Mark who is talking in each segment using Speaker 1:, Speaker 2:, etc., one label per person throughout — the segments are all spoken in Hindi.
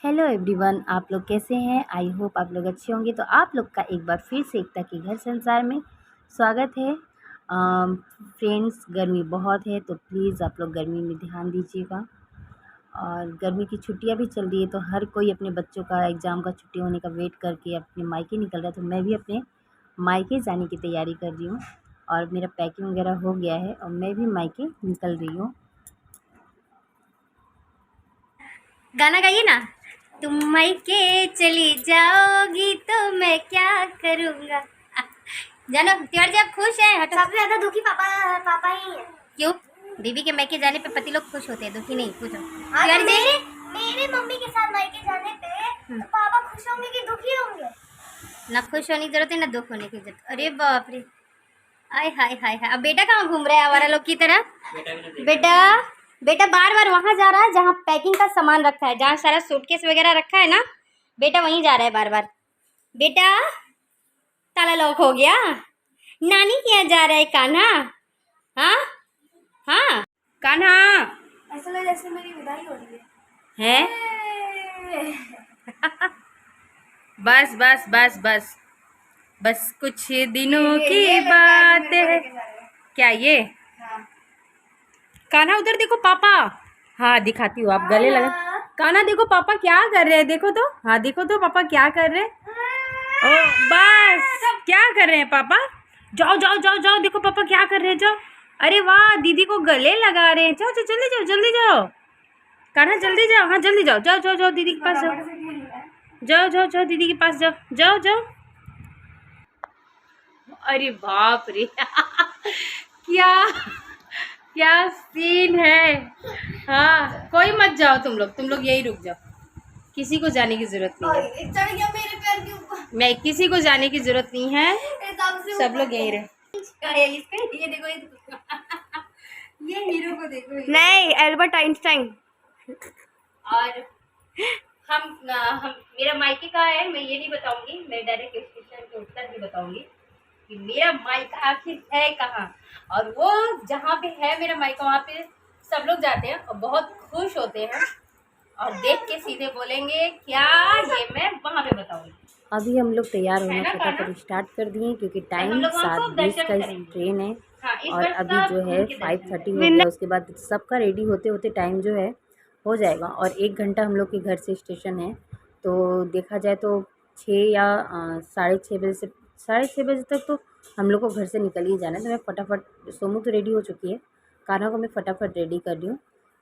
Speaker 1: हेलो एवरीवन, आप लोग कैसे हैं। आई होप आप लोग अच्छे होंगे। तो आप लोग का एक बार फिर से एकता के घर संसार में स्वागत है। फ्रेंड्स, गर्मी बहुत है तो प्लीज़ आप लोग गर्मी में ध्यान दीजिएगा। और गर्मी की छुट्टियां भी चल रही है तो हर कोई अपने बच्चों का एग्ज़ाम का छुट्टी होने का वेट करके अपने मायके निकल रहा है। तो मैं भी अपने मायके जाने की तैयारी कर रही हूँ और मेरा पैकिंग वगैरह हो गया है और मैं भी मायके निकल रही हूँ। गाना गाइए ना। तुम मायके चली जाओगी तो मैं क्या करूँगा। जानो तिवारी जी, आप खुश हैं? हटो।
Speaker 2: सबसे ज्यादा दुखी पापा पापा ही है।
Speaker 1: क्यों? बीवी के मायके जाने पे पति लोग खुश होते हैं, दुखी नहीं। पूछो
Speaker 2: हाँ,
Speaker 1: तिवारी
Speaker 2: तो
Speaker 1: जी।
Speaker 2: मेरे मम्मी के साथ मायके जाने पे तो पापा खुश होंगे कि दुखी होंगे?
Speaker 1: ना खुश होने की जरूरत है ना दुख होने की जरूरत। अरे बाप रे, आय हाय हाय हाय। अब बेटा कहाँ घूम रहा है आवारा लोग की तरह? बेटा बेटा बार बार वहां जा रहा है जहाँ पैकिंग का सामान रखा है, जहाँ सारा सूटकेस वगैरह रखा है ना, बेटा वहीं जा रहा है बार बार। बेटा ताला लॉक हो गया। नानी के यहाँ जा रहा है कान्हा। हाँ हाँ कान्हा।
Speaker 2: ऐसा लग जैसे मेरी विदाई हो रही
Speaker 1: है
Speaker 2: है।
Speaker 1: बस बस बस बस बस कुछ दिनों की
Speaker 2: ये
Speaker 1: बात है।
Speaker 2: लेके जा रहे हैं।
Speaker 1: क्या ये?
Speaker 2: हाँ।
Speaker 1: कान्हा उधर देखो पापा। हाँ दिखाती हूँ, आप गले लगा। कान्हा देखो पापा क्या कर रहे हैं, देखो तो। हाँ देखो तो पापा क्या कर रहे हैं। ओ बस, क्या कर रहे हैं पापा? जाओ जाओ जाओ जाओ, देखो पापा क्या कर रहे हैं, जाओ। अरे वाह, दीदी को गले लगा रहे हैं। जाओ जाओ जल्दी जाओ, जल्दी जाओ। कान्हा जल्दी जाओ, हाँ जल्दी जाओ, जाओ जाओ जाओ दीदी के पास जाओ। जाओ जाओ जाओ दीदी के पास जाओ, जाओ जाओ। अरे बाप रे क्या क्या सीन है। हाँ कोई मत जाओ, तुम लोग यही रुक जाओ। किसी को जाने की जरूरत नहीं है।
Speaker 2: चढ़ गया मेरे पैर के ऊपर।
Speaker 1: मैं किसी को जाने की जरूरत नहीं है, सब लोग यही रहे।
Speaker 2: ये देखो ये हीरो को देखो। नहीं, एल्बर्ट आइंस्टाइन।
Speaker 1: और हम मेरा मायके कहाँ है मैं ये नहीं बताऊंगी, मैं डायरेक्ट इस क्वेश्चन के उत्तर भी बताऊंगी कि मेरा मायका आखिर है कहाँ। और वो जहाँ पे है मेरा मायका वहाँ पे सब लोग जाते हैं और बहुत खुश होते हैं और देख के सीधे बोलेंगे क्या, ये मैं वहाँ पे बताऊंगी। अभी हम लोग तैयार होना फटाफट स्टार्ट कर दिए क्योंकि टाइम 7:20 का ट्रेन है। हाँ, और अभी जो है 5:30 हो गया। उसके बाद सबका रेडी होते होते टाइम जो है हो जाएगा और 1 घंटा हम लोग के घर से स्टेशन है। तो देखा जाए तो 6 या 6:30 बजे से 6:30 बजे तक तो हम लोग को घर से निकल ही जाना है। तो मैं फटाफट, सोमू तो रेडी हो चुकी है, कान्हा को मैं फटाफट रेडी कर रही हूँ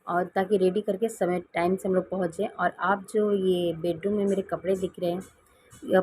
Speaker 1: और ताकि रेडी करके समय टाइम से हम लोग पहुँच जाएँ। और आप जो ये बेडरूम में मेरे कपड़े दिख रहे हैं,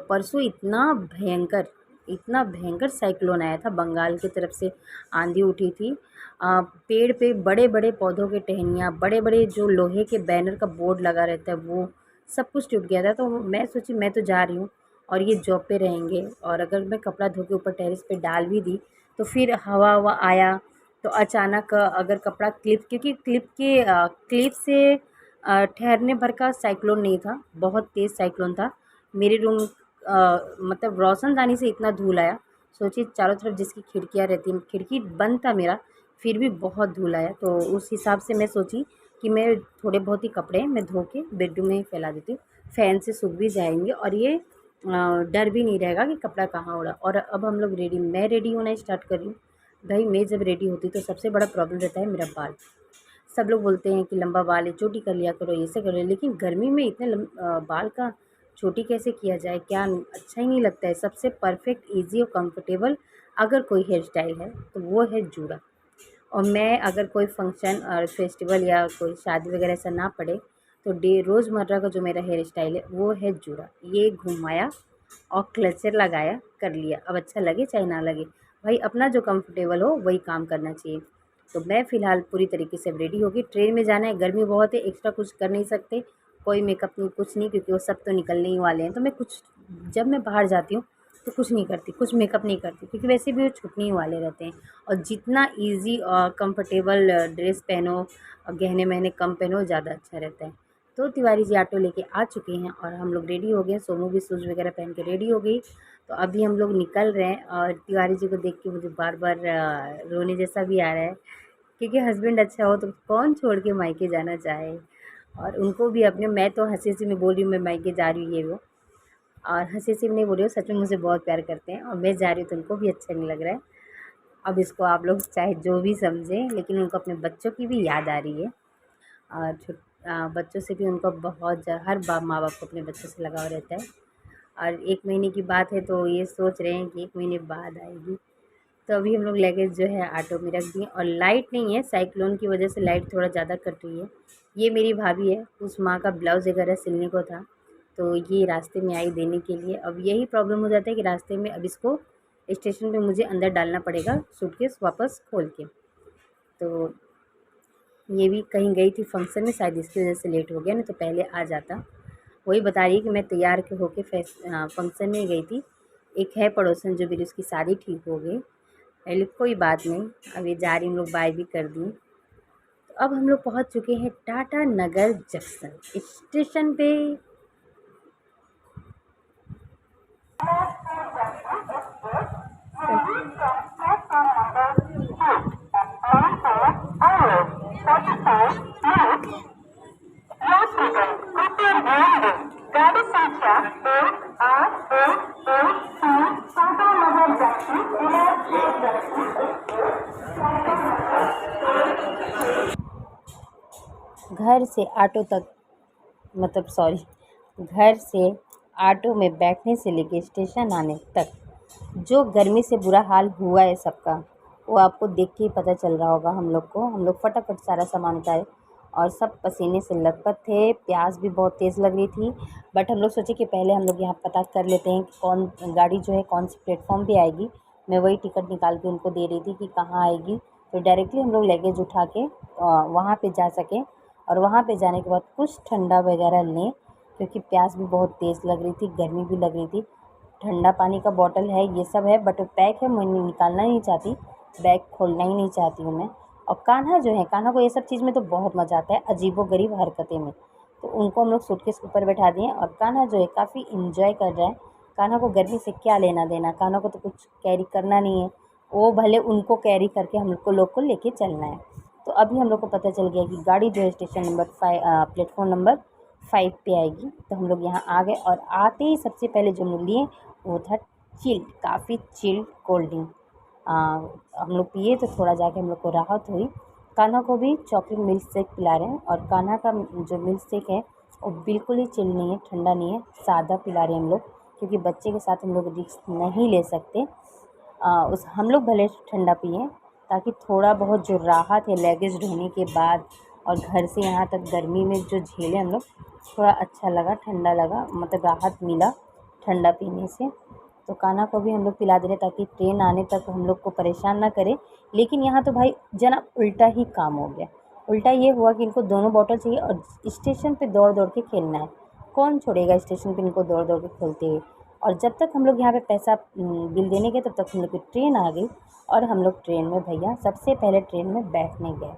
Speaker 1: परसों इतना भयंकर साइक्लोन आया था बंगाल की तरफ से, आंधी उठी थी। पेड़ पे बड़े बड़े पौधों के टहनियाँ, बड़े बड़े जो लोहे के बैनर का बोर्ड लगा रहता है वो सब कुछ टूट गया था। तो मैं सोची मैं तो जा रही हूँ और ये जॉब पे रहेंगे, और अगर मैं कपड़ा धो के ऊपर टेरेस पे डाल भी दी तो फिर हवा हवा आया तो अचानक अगर कपड़ा क्योंकि क्लिप से ठहरने भर का साइक्लोन नहीं था, बहुत तेज़ साइक्लोन था। मेरे रूम मतलब रोशनदानी से इतना धूल आया, सोचिए चारों तरफ जिसकी खिड़कियाँ रहती हैं, खिड़की बंद था मेरा, फिर भी बहुत धूल आया। तो उस हिसाब से मैं सोची कि मैं थोड़े बहुत ही कपड़े मैं धो के बेडरूम में फैला देती हूँ, फ़ैन से सूख भी जाएंगे और ये डर भी नहीं रहेगा कि कपड़ा कहाँ उड़ा। और अब हम लोग मैं रेडी होना स्टार्ट कर रही हूँ। भाई मैं जब रेडी होती तो सबसे बड़ा प्रॉब्लम रहता है मेरा बाल। सब लोग बोलते हैं कि लंबा बाल है, चोटी कर लिया करो, ऐसे करो, लेकिन गर्मी में इतने बाल का छोटी कैसे किया जाए, क्या अच्छा ही नहीं लगता है। सबसे परफेक्ट, ईजी और कंफर्टेबल अगर कोई हेयर स्टाइल है तो वो है जूड़ा। और मैं अगर कोई फंक्शन और फेस्टिवल या कोई शादी वगैरह ऐसा ना पड़े तो रोज़मर्रा का जो मेरा हेयर स्टाइल है वो है जूड़ा। ये घुमाया और क्लचर लगाया, कर लिया। अब अच्छा लगे चाहे ना लगे, भाई अपना जो कंफर्टेबल हो वही काम करना चाहिए। तो मैं फ़िलहाल पूरी तरीके से रेडी होगी, ट्रेन में जाना है, गर्मी बहुत है, एक्स्ट्रा कुछ कर नहीं सकते, कोई मेकअप नहीं, कुछ नहीं, क्योंकि वो सब तो निकलने ही वाले हैं। तो मैं कुछ, जब मैं बाहर जाती हूँ तो कुछ नहीं करती, कुछ मेकअप नहीं करती, क्योंकि वैसे भी वो छूटने ही वाले रहते हैं। और जितना ईज़ी और कंफर्टेबल ड्रेस पहनो और गहने महने कम पहनो, ज़्यादा अच्छा रहता है। तो तिवारी जी ऑटो लेके आ चुके हैं और हम लोग रेडी हो गए। सोमू भी शूज़ वगैरह पहन के रेडी हो गई। तो अभी हम लोग निकल रहे हैं और तिवारी जी को देख के मुझे बार बार रोने जैसा भी आ रहा है, क्योंकि हस्बैंड अच्छा हो तो कौन छोड़ के मायके जाना चाहे। और उनको भी अपने, मैं तो हँसी हँसी में बोल रही हूँ मैं मायके जा रही हूँ ये वो, और हँसी हँसी में नहीं बोल रही हूँ, सच में मुझे बहुत प्यार करते हैं और मैं जा रही हूँ तो उनको भी अच्छा नहीं लग रहा है। अब इसको आप लोग चाहे जो भी समझें, लेकिन उनको अपने बच्चों की भी याद आ रही है। और बच्चों से भी उनको बहुत हर माँ बाप को अपने बच्चों से लगाव रहता है। और 1 महीने की बात है तो ये सोच रहे हैं कि 1 महीने बाद आएगी। तो अभी हम लोग लगेज जो है ऑटो में रख दिए, और लाइट नहीं है, साइक्लोन की वजह से लाइट थोड़ा ज़्यादा कट रही है। ये मेरी भाभी है, उस माँ का ब्लाउज़ वगैरह सिलने को था, तो ये रास्ते में आई देने के लिए। अब यही प्रॉब्लम हो जाता है कि रास्ते में अब इसको स्टेशन पे मुझे अंदर डालना पड़ेगा सूटकेस वापस खोल के। तो ये भी कहीं गई थी फंक्शन में, शायद इसकी वजह से लेट हो गया, नहीं तो पहले आ जाता। वही बता रही है कि मैं तैयार होके फंक्शन में गई थी। एक है पड़ोसन जो मेरी, उसकी शादी ठीक हो गई। पहले कोई बात नहीं, अब ये जा रही, हम लोग बाय भी कर दिए। तो अब हम लोग पहुंच चुके हैं टाटा नगर जंक्शन स्टेशन पे। घर से ऑटो तक, मतलब सॉरी, घर से ऑटो में बैठने से लेके स्टेशन आने तक जो गर्मी से बुरा हाल हुआ है सबका, वो आपको देख के ही पता चल रहा होगा। हम लोग को, हम लोग फटाफट सारा सामान उठाए और सब पसीने से लथपथ थे। प्यास भी बहुत तेज़ लग रही थी, बट हम लोग सोचे कि पहले हम लोग यहाँ पता कर लेते हैं कि कौन गाड़ी जो है कौन से प्लेटफॉर्म पे आएगी। मैं वही टिकट निकाल के उनको दे रही थी कि कहाँ आएगी, तो डायरेक्टली हम लोग लगेज उठा के वहाँ पे जा सकें, और वहाँ पे जाने के बाद कुछ ठंडा वगैरह लें, क्योंकि प्यास भी बहुत तेज़ लग रही थी, गर्मी भी लग रही थी। ठंडा पानी का बॉटल है, ये सब है, बट पैक है, मैं निकालना नहीं चाहती, बैग खोलना ही नहीं चाहती हूँ मैं। और कान्हा जो है, कान्हा को ये सब चीज़ में तो बहुत मज़ा आता है, अजीबोगरीब हरकतें में। तो उनको हम लोग सूटकेस के ऊपर बैठा दिए, और कान्हा जो है काफ़ी इंजॉय कर रहा है। कान्हा को गर्मी से क्या लेना देना, कान्हा को तो कुछ कैरी करना नहीं है, वो भले उनको कैरी करके हम लोग को लेके चलना है। तो अभी हम लोग को पता चल गया कि गाड़ी जो है स्टेशन नंबर 5 प्लेटफॉर्म नंबर 5 पे आएगी। तो हम लोग यहाँ आ गए, और आते ही सबसे पहले जो हम लोग लिए वो था चिल्ड, काफ़ी चिल्ड कोल्ड ड्रिंक। हम लोग पिए तो थोड़ा जाके हम लोग को राहत हुई। कान्हा को भी चॉकलेट मिल्क शेक पिला रहे हैं, और कान्हा का जो मिल्क शेक है वो बिल्कुल ही चिल्ड नहीं है, ठंडा नहीं है, सादा पिला रहे हैं हम लोग, क्योंकि बच्चे के साथ हम लोग रिस्क नहीं ले सकते। हम लोग भले ठंडा पिए, ताकि थोड़ा बहुत जो राहत है लगेज ढोने के बाद और घर से यहाँ तक गर्मी में जो झेले हम लोग, थोड़ा अच्छा लगा, ठंडा लगा, मतलब राहत मिला ठंडा पीने से। तो कान्हा को भी हम लोग पिला दे रहे ताकि ट्रेन आने तक हम लोग को परेशान ना करे। लेकिन यहाँ तो भाई जना उल्टा ही काम हो गया। उल्टा ये हुआ कि इनको दोनों बॉटल चाहिए, और स्टेशन पे दौड़ दौड़ के खेलना है। कौन छोड़ेगा स्टेशन पे इनको दौड़ दौड़ के खेलते हुए। और जब तक हम लोग यहाँ पे पैसा बिल देने गए, तब तक हम लोग की ट्रेन आ गई, और हम लोग ट्रेन में भैया सबसे पहले ट्रेन में बैठने गए।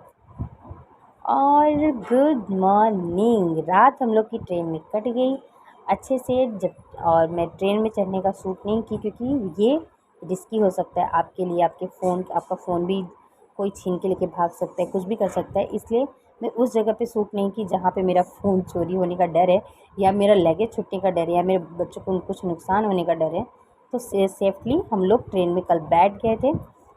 Speaker 1: और गुड मॉर्निंग, रात हम लोग की ट्रेन में कट गई अच्छे से। और मैं ट्रेन में चढ़ने का सूट नहीं की, क्योंकि ये रिस्की हो सकता है आपके लिए, आपका फ़ोन भी कोई छीन के लेके भाग सकता है, कुछ भी कर सकता है। इसलिए मैं उस जगह पे सूट नहीं की जहाँ पे मेरा फ़ोन चोरी होने का डर है, या मेरा लगेज छूटने का डर है, या मेरे बच्चों को कुछ नुकसान होने का डर है। तो सेफ़ली हम लोग ट्रेन में कल बैठ गए थे,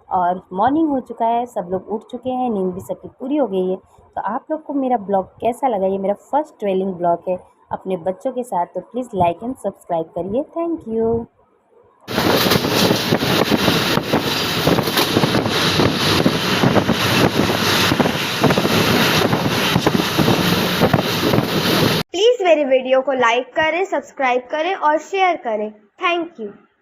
Speaker 1: और मॉर्निंग हो चुका है, सब लोग उठ चुके हैं, नींद भी सबकी पूरी हो गई है। तो आप लोग को मेरा ब्लॉग कैसा लगा? ये मेरा फर्स्ट ट्रैवलिंग ब्लॉग है अपने बच्चों के साथ, तो प्लीज़ लाइक एंड सब्सक्राइब करिए। Thank you.
Speaker 2: प्लीज़ मेरे वीडियो को लाइक करें, सब्सक्राइब करें और शेयर करें। Thank you.